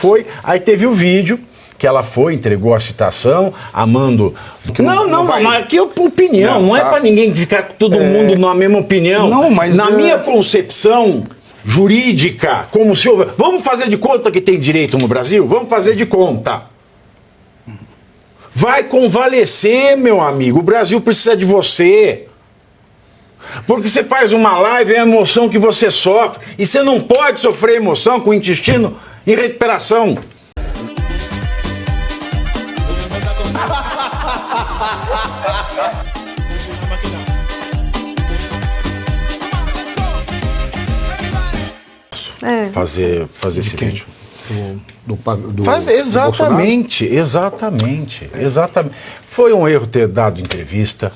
Foi, aí teve o vídeo que ela foi, entregou a citação, amando... Mas que opinião, não é para ninguém ficar todo mundo na mesma opinião. Não, mas na minha concepção jurídica, como se houve... Vamos fazer de conta que tem direito no Brasil? Vamos fazer de conta. Vai convalescer, meu amigo. O Brasil precisa de você. Porque você faz uma live, é a emoção que você sofre. E você não pode sofrer emoção com o intestino em recuperação. Fazer esse vídeo. Exatamente. Foi um erro ter dado entrevista.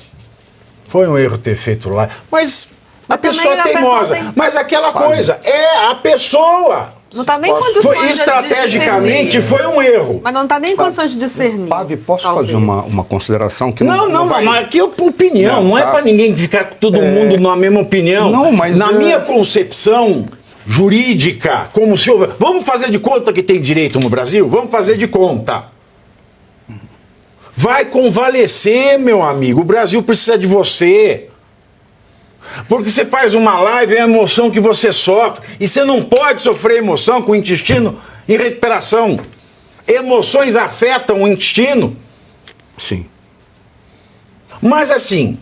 Foi um erro ter feito lá. Mas a pessoa teimosa. Mas aquela coisa, é a pessoa. Não está nem em condições estrategicamente de foi um erro. Mas não está nem em condições de discernir. Pavi, posso fazer uma consideração? Que mas que opinião, não é para ninguém ficar todo mundo na mesma opinião. Não, mas na minha concepção jurídica, como se houve... Vamos fazer de conta que tem direito no Brasil? Vamos fazer de conta. Vai convalescer, meu amigo. O Brasil precisa de você. Porque você faz uma live, é a emoção que você sofre. E você não pode sofrer emoção com o intestino em recuperação. Emoções afetam o intestino. Sim. Mas assim,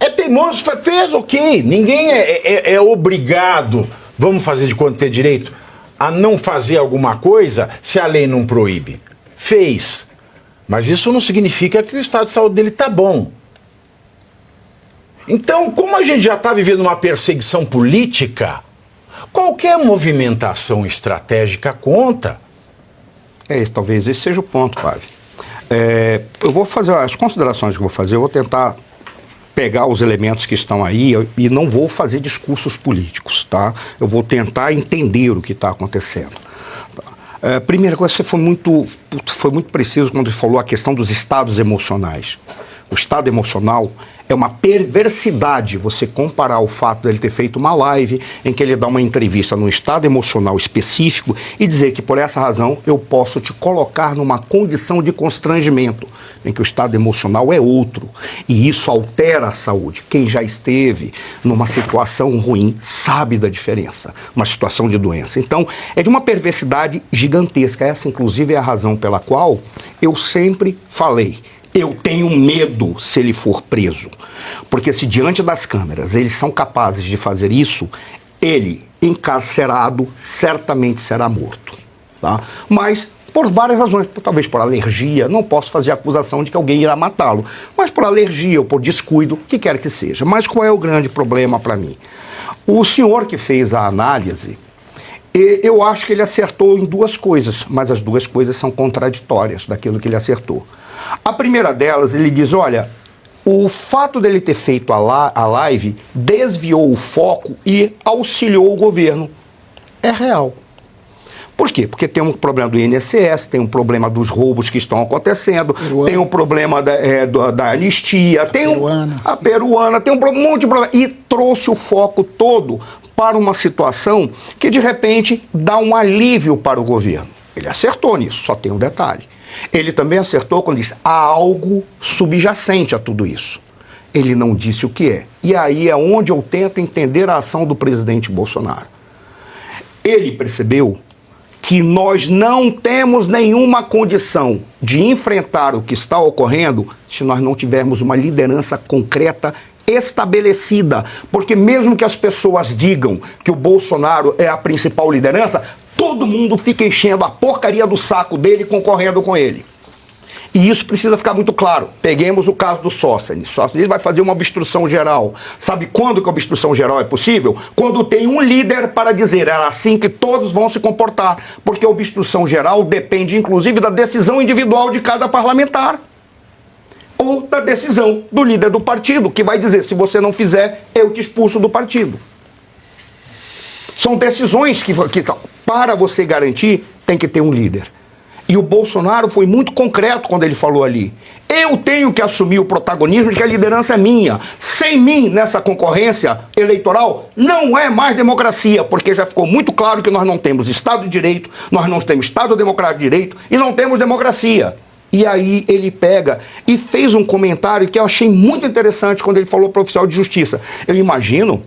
é teimoso, fez ok. Ninguém é obrigado, vamos fazer de conta ter direito, a não fazer alguma coisa se a lei não proíbe. Fez. Mas isso não significa que o estado de saúde dele está bom. Então, como a gente já está vivendo uma perseguição política, qualquer movimentação estratégica conta. Talvez esse seja o ponto, Pavi. Eu vou fazer as considerações que eu vou fazer, eu vou tentar pegar os elementos que estão aí e não vou fazer discursos políticos, tá? Eu vou tentar entender o que está acontecendo. Primeira coisa, você foi muito preciso quando falou a questão dos estados emocionais. O estado emocional é uma perversidade você comparar o fato dele ter feito uma live em que ele dá uma entrevista num estado emocional específico e dizer que por essa razão eu posso te colocar numa condição de constrangimento, em que o estado emocional é outro e isso altera a saúde. Quem já esteve numa situação ruim sabe da diferença, uma situação de doença. Então, é de uma perversidade gigantesca. Essa, inclusive, é a razão pela qual eu sempre falei: eu tenho medo se ele for preso. Porque se diante das câmeras eles são capazes de fazer isso, ele, encarcerado, certamente será morto. Tá? Mas por várias razões, talvez por alergia, não posso fazer a acusação de que alguém irá matá-lo, mas por alergia ou por descuido, o que quer que seja. Mas qual é o grande problema para mim? O senhor que fez a análise, eu acho que ele acertou em duas coisas, mas as duas coisas são contraditórias daquilo que ele acertou. A primeira delas, ele diz, olha, o fato dele ter feito a live desviou o foco e auxiliou o governo. É real. Por quê? Porque tem um problema do INSS, tem um problema dos roubos que estão acontecendo, tem um problema da anistia, tem a peruana, tem um monte de problema. E trouxe o foco todo para uma situação que, de repente, dá um alívio para o governo. Ele acertou nisso, só tem um detalhe. Ele também acertou quando disse, há algo subjacente a tudo isso. Ele não disse o que é. E aí é onde eu tento entender a ação do presidente Bolsonaro. Ele percebeu que nós não temos nenhuma condição de enfrentar o que está ocorrendo se nós não tivermos uma liderança concreta estabelecida. Porque mesmo que as pessoas digam que o Bolsonaro é a principal liderança, todo mundo fica enchendo a porcaria do saco dele, concorrendo com ele. E isso precisa ficar muito claro. Peguemos o caso do Sóstenes. Sóstenes vai fazer uma obstrução geral. Sabe quando que a obstrução geral é possível? Quando tem um líder para dizer, é assim que todos vão se comportar. Porque a obstrução geral depende, inclusive, da decisão individual de cada parlamentar. Ou da decisão do líder do partido, que vai dizer, se você não fizer, eu te expulso do partido. São decisões que para você garantir, tem que ter um líder. E o Bolsonaro foi muito concreto quando ele falou ali. Eu tenho que assumir o protagonismo de que a liderança é minha. Sem mim, nessa concorrência eleitoral, não é mais democracia, porque já ficou muito claro que nós não temos Estado de Direito, nós não temos Estado Democrático de Direito e não temos democracia. E aí ele pega e fez um comentário que eu achei muito interessante quando ele falou para o oficial de justiça. Eu imagino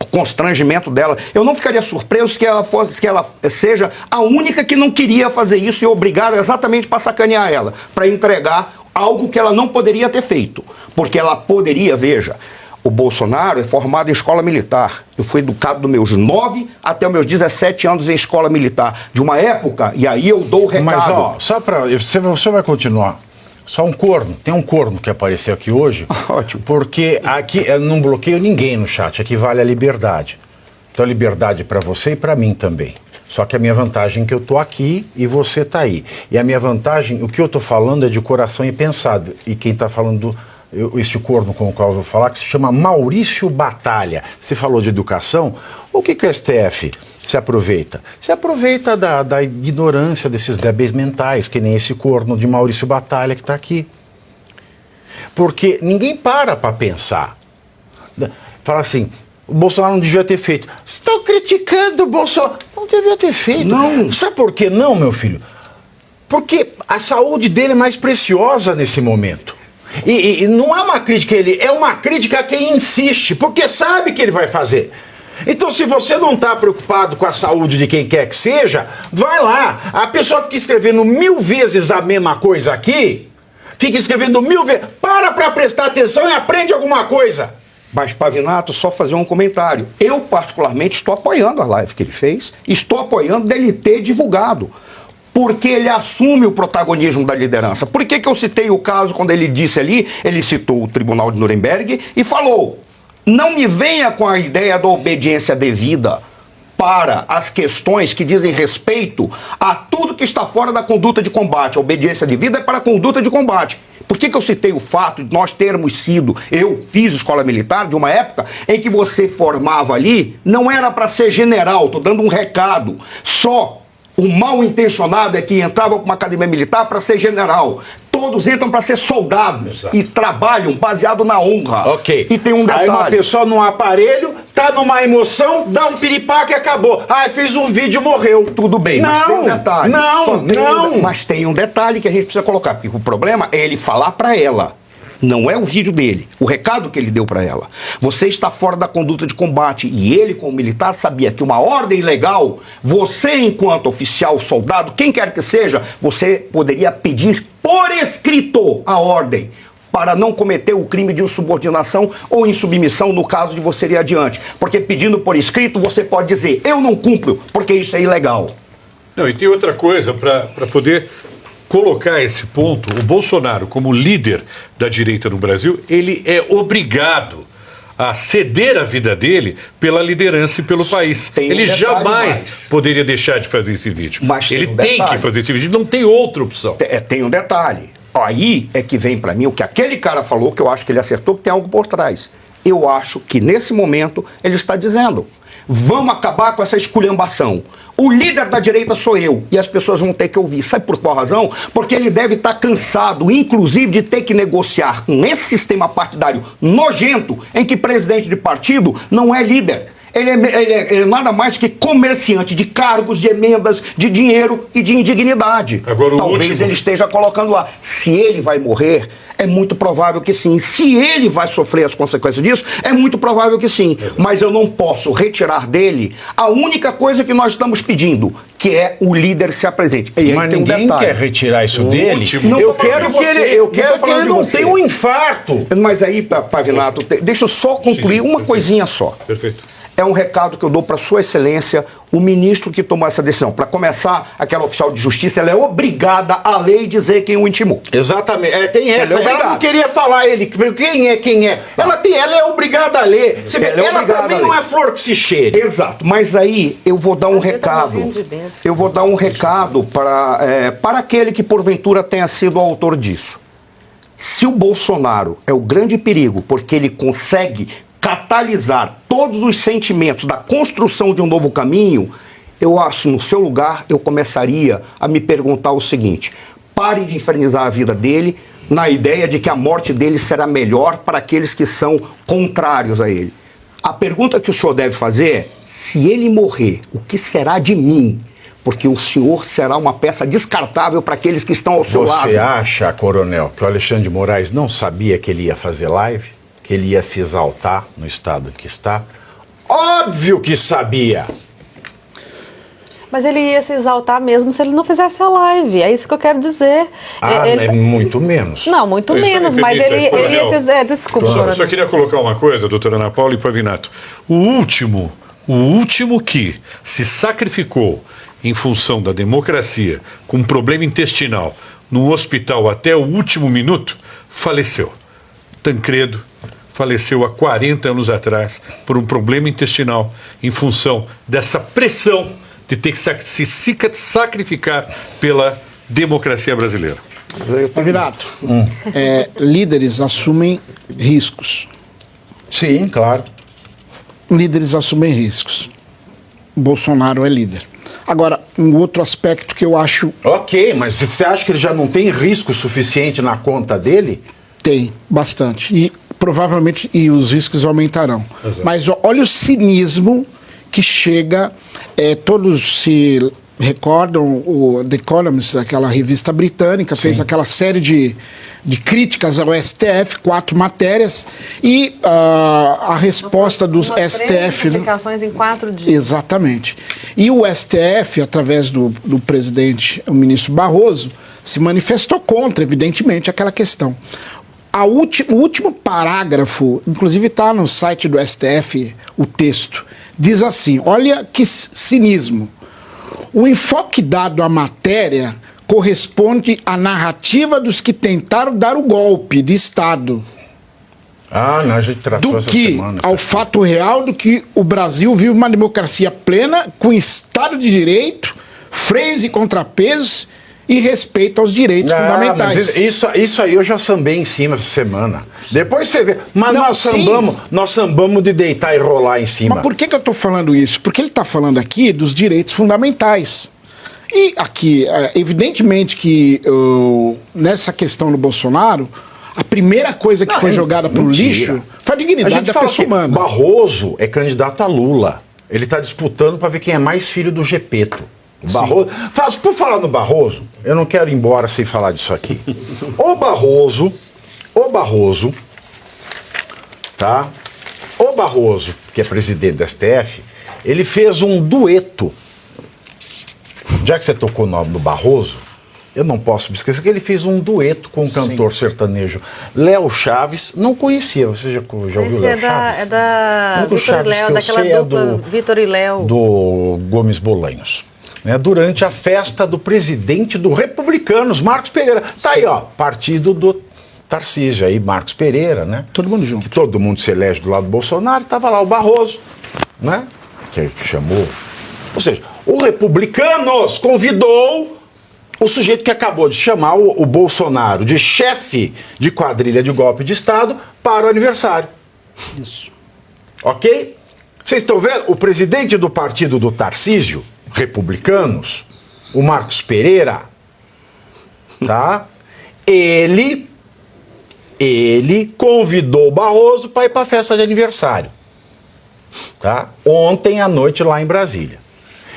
o constrangimento dela. Eu não ficaria surpreso que ela seja a única que não queria fazer isso e obrigaram exatamente para sacanear ela, para entregar algo que ela não poderia ter feito. Porque ela poderia, veja, o Bolsonaro é formado em escola militar. Eu fui educado dos meus 9 até os meus 17 anos em escola militar. De uma época, e aí eu dou o recado. Mas, ó, só para... Você vai continuar. Só um corno. Tem um corno que apareceu aqui hoje. Ótimo. Porque aqui eu não bloqueio ninguém no chat. Aqui vale a liberdade. Então, liberdade para você e para mim também. Só que a minha vantagem é que eu tô aqui e você tá aí. E a minha vantagem, o que eu tô falando é de coração e pensado. E quem tá falando... este corno com o qual eu vou falar, que se chama Maurício Batalha. Você falou de educação, o que o STF se aproveita? Se aproveita da ignorância desses débeis mentais, que nem esse corno de Maurício Batalha que está aqui. Porque ninguém para pensar. Fala assim, o Bolsonaro não devia ter feito. Estão criticando o Bolsonaro. Não devia ter feito. Não. Sabe por que não, meu filho? Porque a saúde dele é mais preciosa nesse momento. E não é uma crítica a ele, é uma crítica a quem insiste, porque sabe que ele vai fazer. Então, se você não está preocupado com a saúde de quem quer que seja, vai lá. A pessoa fica escrevendo 1000 vezes a mesma coisa aqui, fica escrevendo 1000 vezes. Para prestar atenção e aprende alguma coisa. Mas, Pavinato, só fazer um comentário. Eu, particularmente, estou apoiando a live que ele fez, estou apoiando dele ter divulgado. Porque ele assume o protagonismo da liderança. Por que eu citei o caso quando ele disse ali, ele citou o Tribunal de Nuremberg e falou, não me venha com a ideia da obediência devida para as questões que dizem respeito a tudo que está fora da conduta de combate. A obediência devida é para a conduta de combate. Por que eu citei o fato de nós termos sido, eu fiz escola militar de uma época em que você formava ali, não era para ser general, estou dando um recado, só. O mal intencionado é que entrava para uma academia militar para ser general. Todos entram para ser soldados. Exato. E trabalham baseado na honra. Ok. E tem um detalhe. Aí uma pessoa num aparelho, tá numa emoção, dá um piripaque e acabou. Ah, fez um vídeo e morreu. Tudo bem, mas tem um detalhe. Não. Mas tem um detalhe que a gente precisa colocar. Porque o problema é ele falar para ela. Não é o vídeo dele, o recado que ele deu para ela. Você está fora da conduta de combate e ele, como militar, sabia que uma ordem legal, você, enquanto oficial, soldado, quem quer que seja, você poderia pedir por escrito a ordem para não cometer o crime de insubordinação ou insubmissão no caso de você ir adiante. Porque pedindo por escrito, você pode dizer, eu não cumpro, porque isso é ilegal. Não, e tem outra coisa para poder colocar esse ponto. O Bolsonaro, como líder da direita no Brasil, ele é obrigado a ceder a vida dele pela liderança e pelo país. Ele jamais poderia deixar de fazer esse vídeo. Mas ele tem que fazer esse vídeo, não tem outra opção. Tem um detalhe. Aí é que vem para mim o que aquele cara falou, que eu acho que ele acertou, que tem algo por trás. Eu acho que nesse momento ele está dizendo, vamos acabar com essa esculhambação. O líder da direita sou eu, e as pessoas vão ter que ouvir. Sabe por qual razão? Porque ele deve estar cansado, inclusive, de ter que negociar com esse sistema partidário nojento, em que presidente de partido não é líder. Ele é nada mais que comerciante de cargos, de emendas, de dinheiro e de indignidade. Agora, talvez ele esteja colocando lá. Se ele vai morrer, é muito provável que sim. Se ele vai sofrer as consequências disso, é muito provável que sim. Mas eu não posso retirar dele a única coisa que nós estamos pedindo, que é o líder se apresente. E mas ninguém quer retirar isso dele. Eu quero que ele não tenha um infarto. Mas aí, Pavinato, deixa eu só concluir uma coisinha só. Perfeito. É um recado que eu dou para Sua Excelência, o ministro que tomou essa decisão. Para começar, aquela oficial de justiça, ela é obrigada a lei dizer quem o intimou. Exatamente. Tem essa. Ela não queria falar ele. Quem é? Ela é obrigada a ler. Ela também não é flor que se cheire. Exato. Mas aí eu vou dar um recado. Eu vou dar um recado para aquele que porventura tenha sido o autor disso. Se o Bolsonaro é o grande perigo, porque ele consegue catalisar todos os sentimentos da construção de um novo caminho, eu acho, no seu lugar, eu começaria a me perguntar o seguinte: pare de infernizar a vida dele na ideia de que a morte dele será melhor para aqueles que são contrários a ele. A pergunta que o senhor deve fazer é: se ele morrer, o que será de mim? Porque o senhor será uma peça descartável para aqueles que estão ao seu lado. Você acha, coronel, que o Alexandre de Moraes não sabia que ele ia fazer live? Que ele ia se exaltar no estado em que está? Óbvio que sabia! Mas ele ia se exaltar mesmo se ele não fizesse a live. É isso que eu quero dizer. É muito menos. Não, muito Isso menos, me mas permita, ele ia coronel. se... Desculpa, Eu coronel. só queria colocar uma coisa, doutora Ana Paula e Pavinato. O último que se sacrificou em função da democracia com um problema intestinal num hospital até o último minuto, faleceu. Tancredo faleceu há 40 anos atrás por um problema intestinal em função dessa pressão de ter que se sacrificar pela democracia brasileira. Pavinato, líderes assumem riscos. Sim, claro. Líderes assumem riscos. Bolsonaro é líder. Agora, um outro aspecto que eu acho Ok, mas você acha que ele já não tem risco suficiente na conta dele? tem bastante. E provavelmente os riscos aumentarão. Exato. Mas olha o cinismo que chega. Todos se recordam, o The Economist, aquela revista britânica, fez aquela série de críticas ao STF, 4 matérias, e a resposta do Umas 3 STF... né? publicações em 4 dias. Exatamente. E o STF, através do presidente, o ministro Barroso, se manifestou contra, evidentemente, aquela questão. O último parágrafo, inclusive está no site do STF, o texto, diz assim, olha que cinismo. O enfoque dado à matéria corresponde à narrativa dos que tentaram dar o golpe de Estado, Ah, não, a gente tratou do essa que semana. ao fato real do que o Brasil vive uma democracia plena, com Estado de Direito, freios e contrapesos e respeito aos direitos fundamentais. Mas isso aí eu já sambei em cima essa semana. Depois você vê. Mas Não, nós sambamos de deitar e rolar em cima. Mas por que eu estou falando isso? Porque ele está falando aqui dos direitos fundamentais. E aqui, evidentemente que nessa questão do Bolsonaro, a primeira coisa que foi jogada pro mentira. lixo foi a A dignidade gente da fala pessoa que humana. Barroso é candidato a Lula. Ele está disputando para ver quem é mais filho do Gepeto. O Barroso. Por falar no Barroso, eu não quero ir embora sem falar disso aqui. O Barroso, tá? O Barroso, que é presidente da STF, ele fez um dueto. Já que você tocou o nome do Barroso, eu não posso me esquecer que ele fez um dueto com um cantor sertanejo. Léo Chaves, não conhecia, você já ouviu Esse Léo Chaves? é da Um dos Vitor e Chaves que Léo, eu daquela sei é dupla do- Vitor e Léo. do Gomes Bolanhos, né, durante a festa do presidente do Republicanos, Marcos Pereira. Tá aí, ó, partido do Tarcísio aí, Marcos Pereira, né? Todo mundo junto. Que todo mundo se elege do lado do Bolsonaro, tava lá o Barroso, né? Que chamou. Ou seja, o Republicanos convidou o sujeito que acabou de chamar o Bolsonaro de chefe de quadrilha de golpe de Estado para o aniversário. Isso. Ok? Vocês estão vendo? O presidente do partido do Tarcísio, Republicanos, o Marcos Pereira, tá? Ele convidou o Barroso para ir para a festa de aniversário, tá? Ontem à noite lá em Brasília.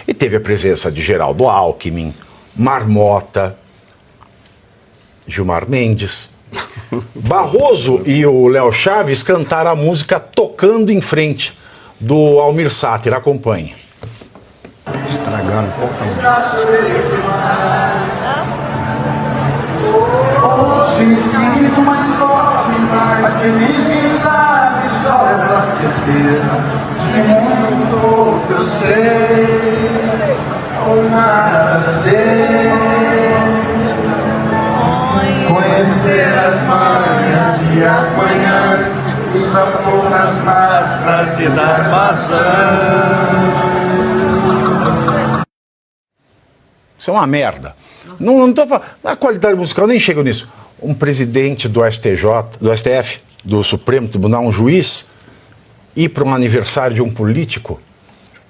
E teve a presença de Geraldo Alckmin, Marmota, Gilmar Mendes. Barroso e o Léo Chaves cantaram a música Tocando em Frente, do Almir Sater. Acompanhe. Estragaram um pouco. Hoje sinto mais forte, mais feliz, quem sabe, só é da certeza de que muito pouco eu sei, ou nada sei. Conhecer as manhas e as manhãs, o sabor das massas e das maçãs. Isso é uma merda. Não tô falando. A qualidade musical nem chega nisso. Um presidente do STJ, do STF, do Supremo Tribunal, um juiz, ir para um aniversário de um político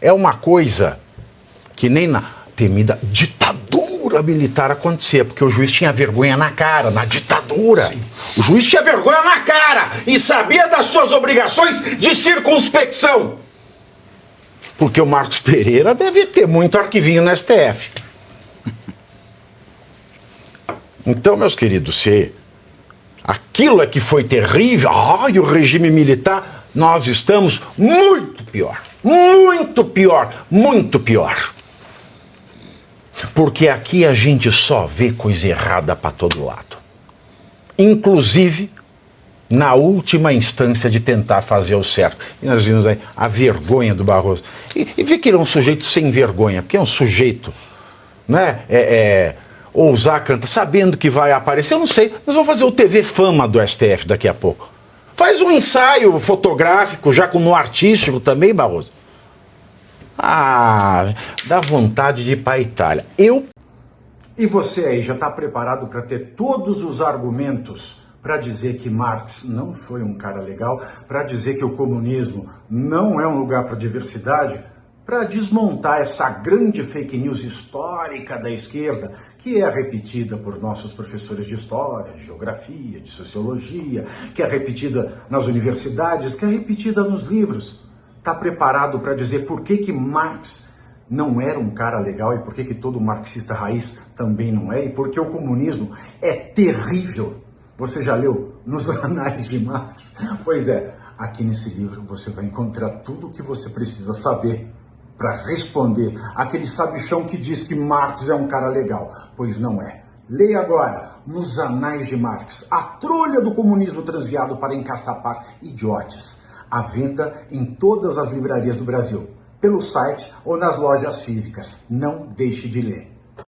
é uma coisa que nem na temida ditadura militar acontecia, porque o juiz tinha vergonha na cara, na ditadura. O juiz tinha vergonha na cara e sabia das suas obrigações de circunspecção. Porque o Marcos Pereira deve ter muito arquivinho no STF. Então, meus queridos, se aquilo é que foi terrível, e o regime militar, nós estamos muito pior, muito pior, muito pior. Porque aqui a gente só vê coisa errada para todo lado. Inclusive na última instância de tentar fazer o certo. E nós vimos aí a vergonha do Barroso. E vi que ele é um sujeito sem vergonha, porque é um sujeito, né, ousar cantar, sabendo que vai aparecer, eu não sei, nós vamos fazer o TV Fama do STF daqui a pouco. Faz um ensaio fotográfico, já com no artístico também, Barroso. Dá vontade de ir para a Itália. E você aí, já está preparado para ter todos os argumentos para dizer que Marx não foi um cara legal, para dizer que o comunismo não é um lugar para diversidade, para desmontar essa grande fake news histórica da esquerda, que é repetida por nossos professores de história, de geografia, de sociologia, que é repetida nas universidades, que é repetida nos livros. Está preparado para dizer por que Marx não era um cara legal e por que todo marxista raiz também não é, e por que o comunismo é terrível? Você já leu nos Anais de Marx? Pois é, aqui nesse livro você vai encontrar tudo o que você precisa saber para responder aquele sabichão que diz que Marx é um cara legal, pois não é. Leia agora, nos Anais de Marx, a trolha do comunismo transviado para encaçapar idiotes. À venda em todas as livrarias do Brasil, pelo site ou nas lojas físicas. Não deixe de ler.